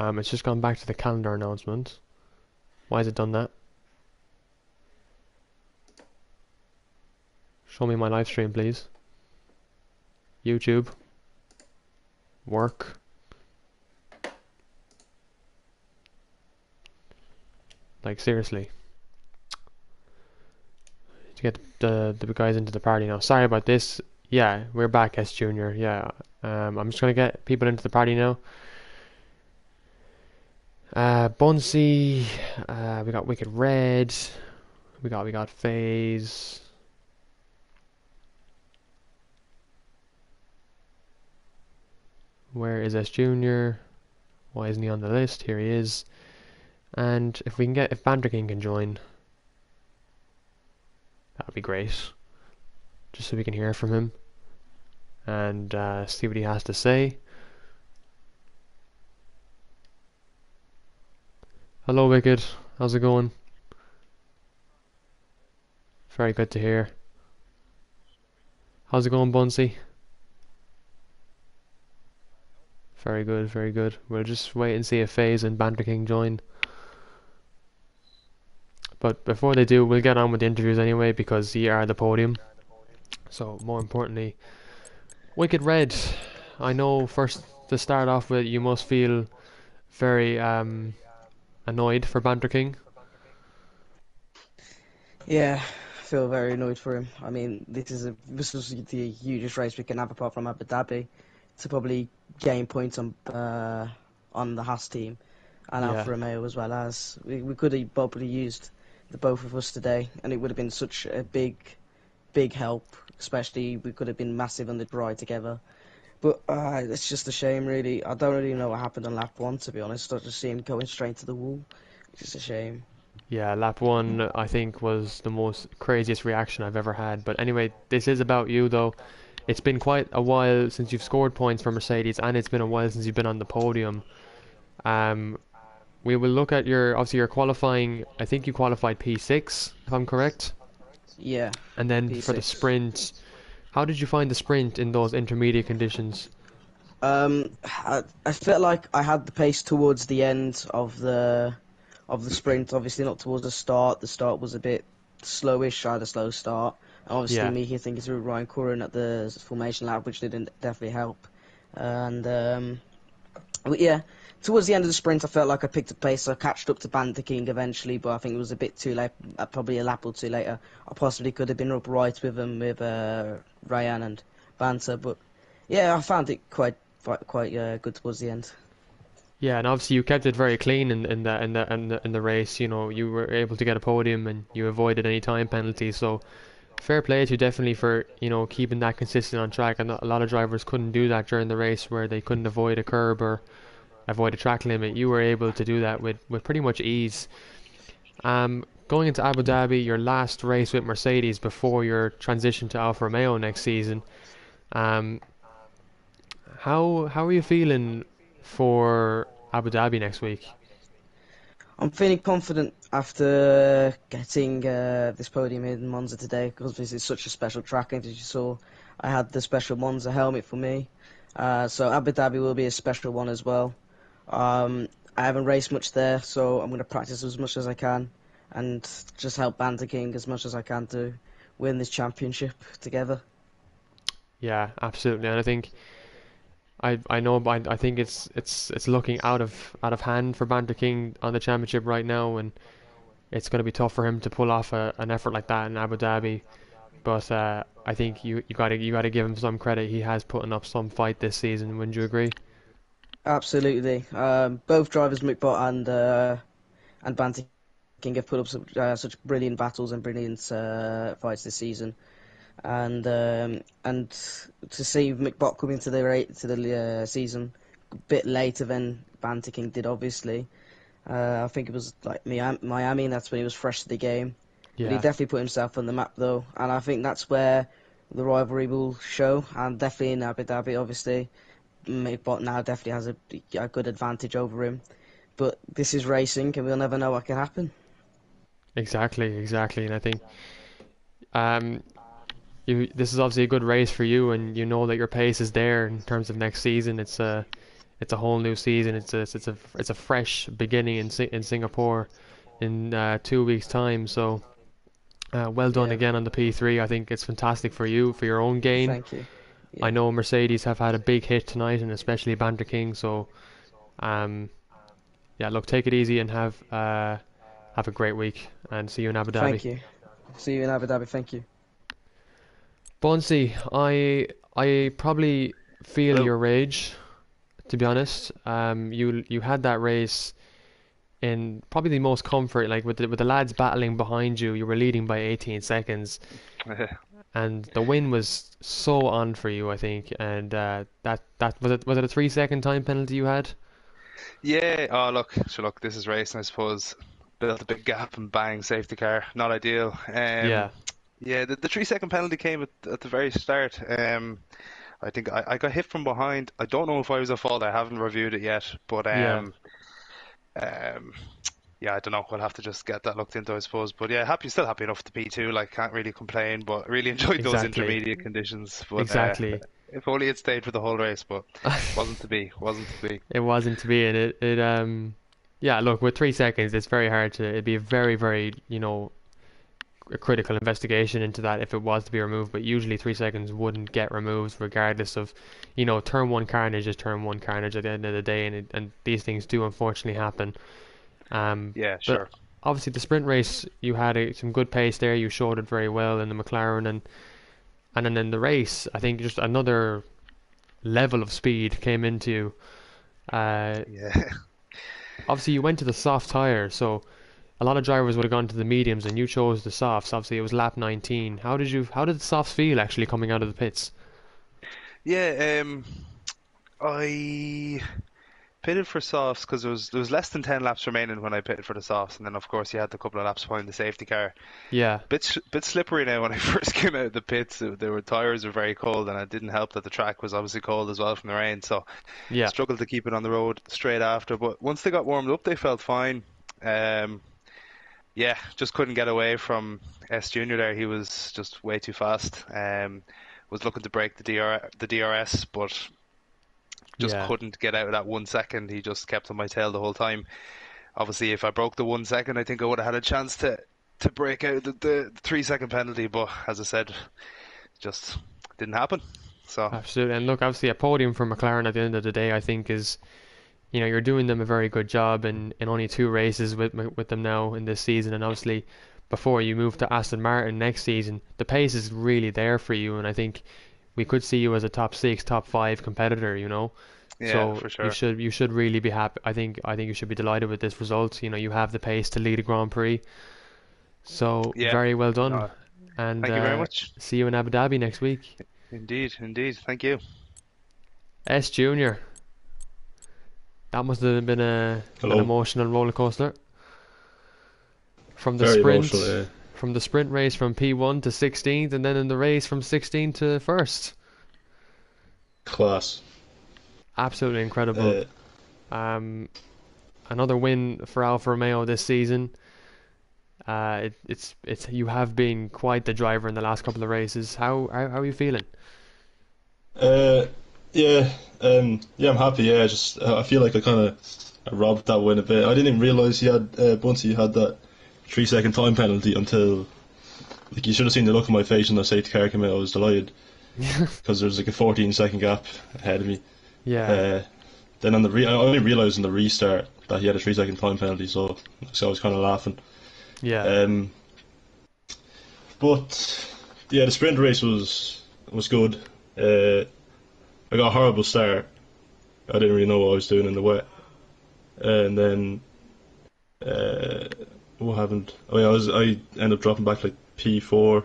It's just gone back to the calendar announcement. Why has it done that? Show me my live stream, please. YouTube. Work. Like, seriously. To get the guys into the party now. Sorry about this. Yeah, we're back, S Junior. Yeah. I'm just gonna get people into the party now. Bunsey. We got Wicked Red. We got FaZe. Where is S Junior? Why isn't he on the list? Here he is. And if Banter King can join, that would be great. Just so we can hear from him and see what he has to say. Hello, Wicked. How's it going? Very good to hear. How's it going, Bunsey? Very good, very good. We'll just wait and see if FaZe and Banter King join. But before they do, we'll get on with the interviews anyway because you are the podium. So more importantly, Wicked Red. I know first to start off with, you must feel very annoyed for Banter King. Yeah, I feel very annoyed for him. I mean, this was the hugest race we can have apart from Abu Dhabi to probably gain points on the Haas team and Yeah, Alfa Romeo as well as we could have probably used the both of us today, and it would have been such a big help. Especially we could have been massive on the ride together. But it's just a shame, really. I don't really know what happened on lap one, to be honest. I just see him going straight to the wall. It's just a shame. yeah. Lap one, I think, was the most craziest reaction I've ever had. But anyway, this is about you, though. It's been quite a while since you've scored points for Mercedes, and it's been a while since you've been on the podium. Um, we will look at obviously your qualifying. I think you qualified P6, if I'm correct. Yeah, And then for the P6. sprint, how did you find the sprint in those intermediate conditions? I felt like I had the pace towards the end of the sprint. Obviously, not towards the start. The start was a bit slowish. I had a slow start. And obviously, Yeah, me hitting through Ryan Curran at the formation lap, which didn't definitely help. And but yeah, towards the end of the sprint, I felt like I picked up pace. I catched up to Banter King eventually, but I think it was a bit too late. Probably a lap or two later, I possibly could have been up right with him with Ryan and Banter. But yeah, I found it quite good towards the end. yeah, and obviously you kept it very clean in the race. You know, you were able to get a podium and you avoided any time penalties. So fair play to you definitely for keeping that consistent on track. And a lot of drivers couldn't do that during the race where they couldn't avoid a curb or avoid a track limit. You were able to do that with pretty much ease. Going into Abu Dhabi, your last race with Mercedes before your transition to Alfa Romeo next season. Um, how are you feeling for Abu Dhabi next week? I'm feeling confident after getting this podium in Monza today because this is such a special track. And as you saw, I had the special Monza helmet for me. So Abu Dhabi will be a special one as well. I haven't raced much there, so I'm going to practice as much as I can and just help Banter King as much as I can to win this championship together. Yeah, absolutely. And I think I know, but I think it's looking out of hand for Banter King on the championship right now, and it's going to be tough for him to pull off an effort like that in Abu Dhabi. But I think you gotta give him some credit. He has putting up some fight this season. Wouldn't you agree? Absolutely. Both drivers, McBot and Banter King, have put up such brilliant battles and brilliant fights this season. And to see McBot come into the season a bit later than Banter King did, obviously. I think it was like Miami, and that's when he was fresh to the game. But he Yeah, definitely put himself on the map, though, and I think that's where the rivalry will show. And definitely in Abu Dhabi, obviously, McBot now definitely has a good advantage over him. But this is racing, and we'll never know what can happen. exactly, exactly. And I think um, this is obviously a good race for you, and you know that your pace is there in terms of next season. It's it's a whole new season. It's a fresh beginning in Singapore in 2 weeks' time. So well done Yeah, again on the P3. I think it's fantastic for you for your own gain. thank you. I Yeah, know Mercedes have had a big hit tonight, and especially Banter King. So um, yeah, look, take it easy and have a great week, and see you in Abu Dhabi. thank you. See you in Abu Dhabi. Thank you. Bonsi, I probably feel Hello. your rage, to be honest. You had that race in probably the most comfort, like with the lads battling behind you. You were leading by 18 seconds, and the win was so on for you, I think. And that was it a 3 second time penalty you had? Yeah, oh look, so look, this is racing, I suppose. Built a big gap and bang, safety car. Not ideal. Yeah, Yeah, the 3 second penalty came at the very start. I think I got hit from behind. I don't know if I was at fault. I haven't reviewed it yet, but yeah, um, yeah, I don't know. We'll have to just get that looked into, I suppose. But yeah, still happy enough with the P2. Like, can't really complain. But really enjoyed those exactly, intermediate conditions. But exactly. if only it stayed for the whole race. But wasn't to be. Wasn't to be. It wasn't to be, and yeah. Look, with 3 seconds, it's very hard to. It'd be a very, very, a critical investigation into that if it was to be removed. But usually 3 seconds wouldn't get removed, regardless of, turn one carnage is turn one carnage at the end of the day, and these things do unfortunately happen. Yeah, But sure. obviously the sprint race, you had some good pace there. You showed it very well in the McLaren, and then in the race, I think just another level of speed came into you. Uh, Yeah. Obviously you went to the soft tire, so a lot of drivers would have gone to the mediums, and you chose the softs. Obviously it was lap 19. How did the softs feel actually coming out of the pits? Yeah, I pitted for softs because there was less than 10 laps remaining when I pitted for the softs, and then of course you had the couple of laps behind the safety car. Yeah, Bit slippery now when I first came out of the pits. There were tires were very cold, and it didn't help that the track was obviously cold as well from the rain. So yeah, struggled to keep it on the road straight after. But once they got warmed up, they felt fine. Um, yeah, just couldn't get away from S Junior there. He was just way too fast. Was looking to break the DRS, but just yeah, couldn't get out of that 1 second. He just kept on my tail the whole time. Obviously, if I broke the 1 second, I think I would have had a chance to break out the 3 second penalty. But as I said, just didn't happen. So absolutely. And look, obviously a podium for McLaren at the end of the day, I think is, you're doing them a very good job in only 2 races with them now in this season, and obviously before you move to Aston Martin next season, the pace is really there for you, and I think we could see you as a top six, top five competitor. yeah, So for you sure. should really be happy. I think you should be delighted with this result. You have the pace to lead a Grand Prix. So Yeah, very well done, no, and thank you very much. see you in Abu Dhabi next week. Indeed, indeed. Thank you. S Junior, that must have been an Hello. emotional roller coaster from the Very emotional, sprint. From the sprint race from P1 to 16th, and then in the race from 16th to first. class. Absolutely incredible. Uh, Um, Another win for Alfa Romeo this season. It's you have been quite the driver in the last couple of races. How are you feeling? uh, yeah, yeah, I'm happy. Yeah, just I feel like I kind of robbed that win a bit. I didn't even realize he had Bunty had that 3 second time penalty until like you should have seen the look on my face when the safety car came out. I was delighted because there's like a 14 second gap ahead of me. Yeah, Uh, then on I only realized in the restart that he had a 3 second time penalty, so I was kind of laughing. yeah, Um, but yeah, the sprint race was good. Uh, I got a horrible start. I didn't really know what I was doing in the wet, and then uh, what happened? Oh yeah, I ended up dropping back like P4,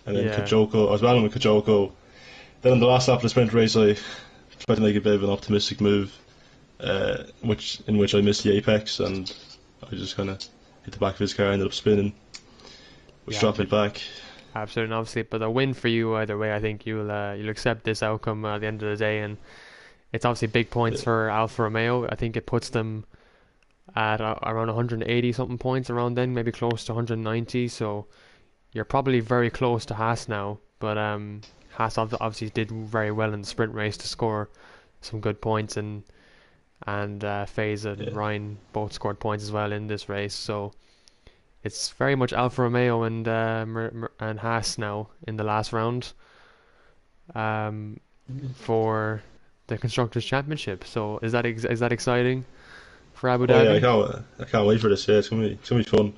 and then yeah, Kajoko. I was battling with Kajoko. Then on the last lap of the sprint race, I tried to make a bit of an optimistic move, which I missed the apex, and I just kind of hit the back of his car, ended up spinning, which yeah. dropped me back. Absolutely, and obviously, but a win for you either way. I think you'll accept this outcome at the end of the day, and it's obviously big points Yeah, for Alfa Romeo. I think it puts them at around 180 something points around then, maybe close to 190. So you're probably very close to Haas now, but Haas obviously did very well in the sprint race to score some good points, and and Faza and Yeah. Ryan both scored points as well in this race. So it's very much Alfa Romeo and and Haas now in the last round um, for the constructors' championship. So is that exciting for Abu Oh yeah, Dhabi? I can't wait for this. Yeah, it's gonna be fun.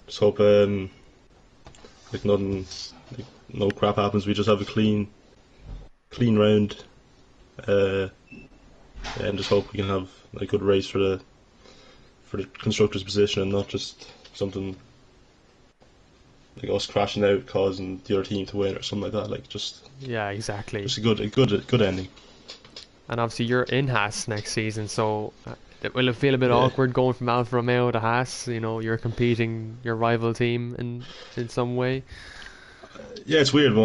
Just hope like nothing, like no crap happens. We just have a clean round. Uh, yeah, and just hope we can have a good race for the constructors' position and not just something like us crashing out causing the other team to win or something like that. Like Yeah, exactly. just a good ending. And obviously you're in Haas next season, so will it feel a bit Yeah, awkward going from Alfa Romeo to Haas? You know, you're competing your rival team in some way. yeah, it's weird, but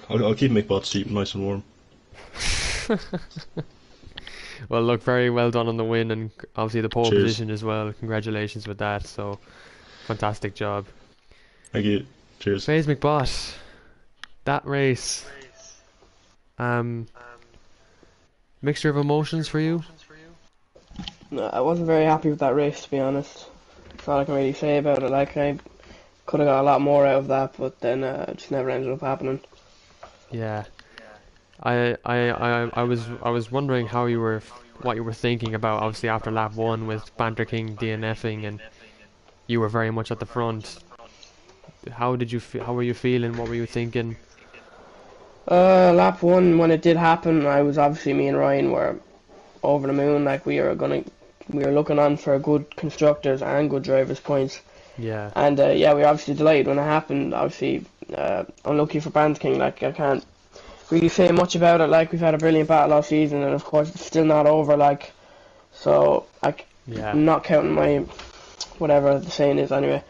I'll keep McBot seat nice and warm. Well, look, very well done on the win, and obviously the pole Cheers, position as well. Congratulations with that. So fantastic job. thank you. Cheers. FaZe McBot, that race, um, mixture of emotions for you. No, I wasn't very happy with that race, to be honest. That's all I can really say about it. Like, I could have got a lot more out of that, but then it just never ended up happening. Yeah, I was wondering how you were, what you were thinking about. Obviously after lap one with Banter King DNFing, and you were very much at the front. How did you feel? How were you feeling? What were you thinking? Lap one, when it did happen, I was obviously, me and Ryan were over the moon. Like, we were looking on for good constructors and good drivers' points. Yeah, And yeah, we were obviously delighted when it happened. Obviously, unlucky for Banter King. Like, I can't really say much about it. Like, we've had a brilliant battle all season, and of course, it's still not over. Like, so yeah. I'm not counting my whatever the saying is anyway.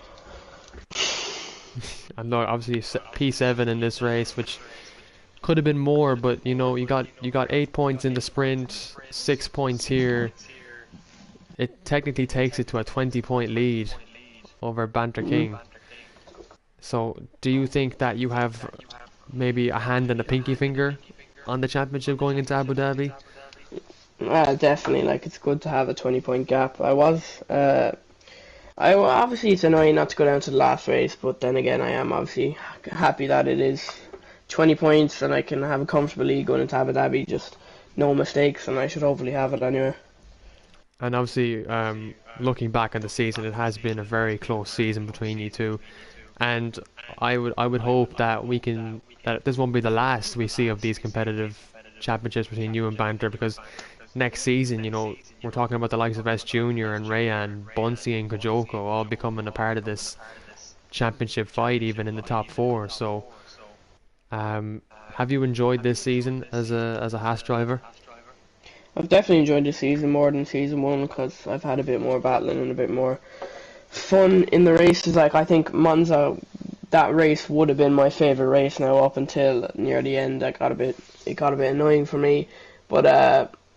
And look, obviously P7 in this race, which could have been more, but you know, you got 8 points in the sprint, 6 points here. It technically takes it to a 20-point lead over Banter Mm. King. So, do you think that you have maybe a hand and a pinky finger on the championship going into Abu Dhabi? Definitely, like, it's good to have a 20-point gap. Obviously it's annoying not to go down to the last race, but then again, I am obviously happy that it is 20 points and I can have a comfortable lead going into Abu Dhabi, just no mistakes, and I should hopefully have it anyway. And obviously, looking back on the season, it has been a very close season between you two. And I would hope that that this won't be the last we see of these competitive championships between you and Banter, because next season, you know, we're talking about the likes of S Junior and Rayan, Bunsey and Kajoko all becoming a part of this championship fight, even in the top four. So, have you enjoyed this season as a Haas driver? I've definitely enjoyed this season more than season one because I've had a bit more battling and a bit more fun in the races. Like, I think Monza, that race would have been my favourite race now up until near the end. It got a bit annoying for me, but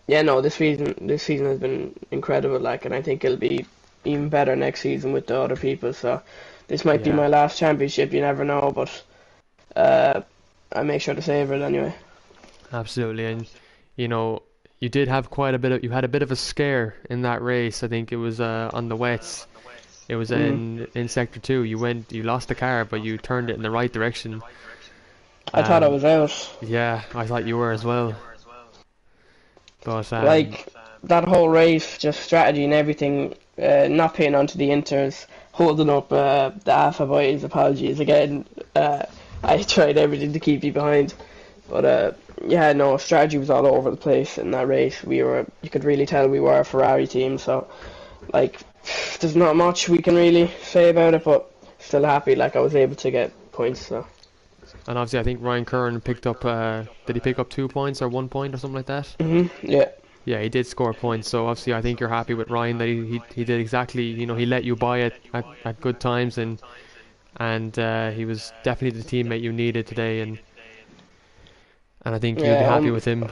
yeah, no, this season has been incredible. Like, and I think it'll be even better next season with the other people. So this might be Yeah, my last championship. You never know, but uh, I make sure to savour it anyway. absolutely. And you know, you did have you had a bit of a scare in that race. I think it was on the wets. It was Mm. in sector two. You lost the car, but you turned it in the right direction. I thought I Um, was out. yeah, I thought you were as well. But Like, that whole race, just strategy and everything, not paying on to the Inters, holding up the Alpha Boys, apologies again. I tried everything to keep you behind. But yeah, no, strategy was all over the place in that race. You could really tell we were a Ferrari team, so, like, there's not much we can really say about it, but still happy, like, I was able to get points, so. and obviously I think Ryan Curran picked up. Did he pick up 2 points or 1 point or something like that? Yeah. Yeah, he did score points. So obviously I think you're happy with Ryan that he did exactly. You know, he let you buy it at good times, and he was definitely the teammate you needed today, and I think you'll be Yeah, happy with him.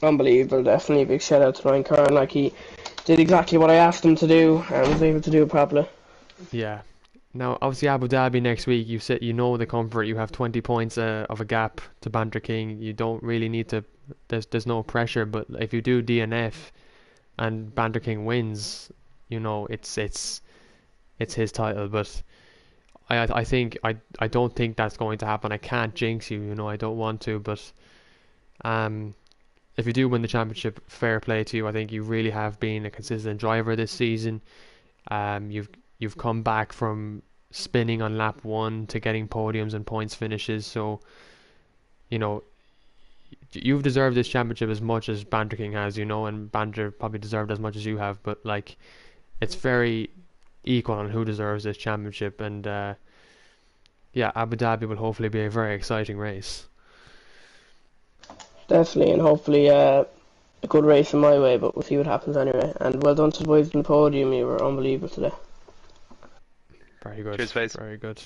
unbelievable, definitely. Big shout out to Ryan Curran, like, he did exactly what I asked him to do and was able to do it properly. Yeah. Now, obviously, Abu Dhabi next week. You know the comfort. You have 20 points of a gap to Banter King. You don't really need to. There's no pressure. But if you do DNF, and Banter King wins, you know, it's his title. But I don't think that's going to happen. I can't jinx you, you know. I don't want to, but um, if you do win the championship, fair play to you. I think you really have been a consistent driver this season. You've come back from spinning on lap one to getting podiums and points finishes. So, you know, you've deserved this championship as much as Banter King has, you know, and Banter probably deserved as much as you have. But like, it's very equal on who deserves this championship. And yeah, Abu Dhabi will hopefully be a very exciting race. Definitely, and hopefully a good race in my way, but we'll see what happens anyway. And well done to the boys on the podium, you were unbelievable today. Very good. Cheers, Faith. Very good.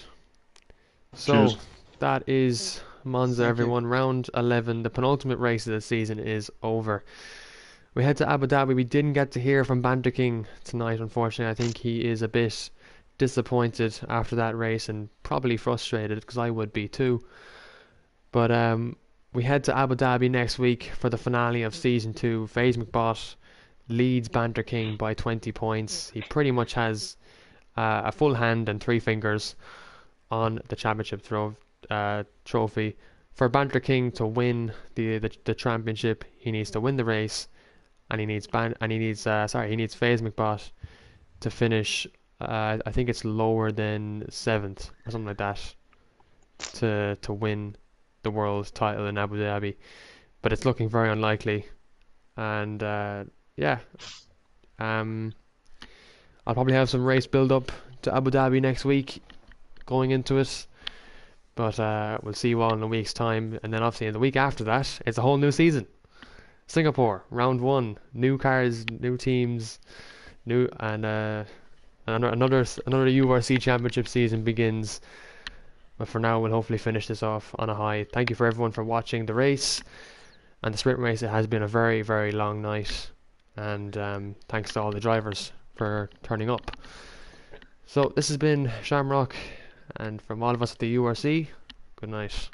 So Cheers. that is Monza, Thank you. everyone. Round 11, the penultimate race of the season is over. We head to Abu Dhabi. We didn't get to hear from Banter King tonight, unfortunately. I think he is a bit disappointed after that race and probably frustrated, because I would be too. But we head to Abu Dhabi next week for the finale of Season 2. FaZe McBot leads Banter King by 20 points. He pretty much has a full hand and three fingers on the championship trophy. For Banter King to win the championship, he needs to win the race, and he needs FaZe McBot to finish. I think it's lower than 7th or something like that to win the world title in Abu Dhabi, but it's looking very unlikely. And yeah, I'll probably have some race build up to Abu Dhabi next week going into it, but we'll see you all in a week's time. And then obviously in the week after that, it's a whole new season. Singapore, round 1, new cars, new teams, new and another URC championship season begins. But for now, we'll hopefully finish this off on a high. Thank you for everyone for watching the race and the sprint race. It has been a very, very long night, and thanks to all the drivers for turning up. So this has been Shamrock, and from all of us at the URC, good night.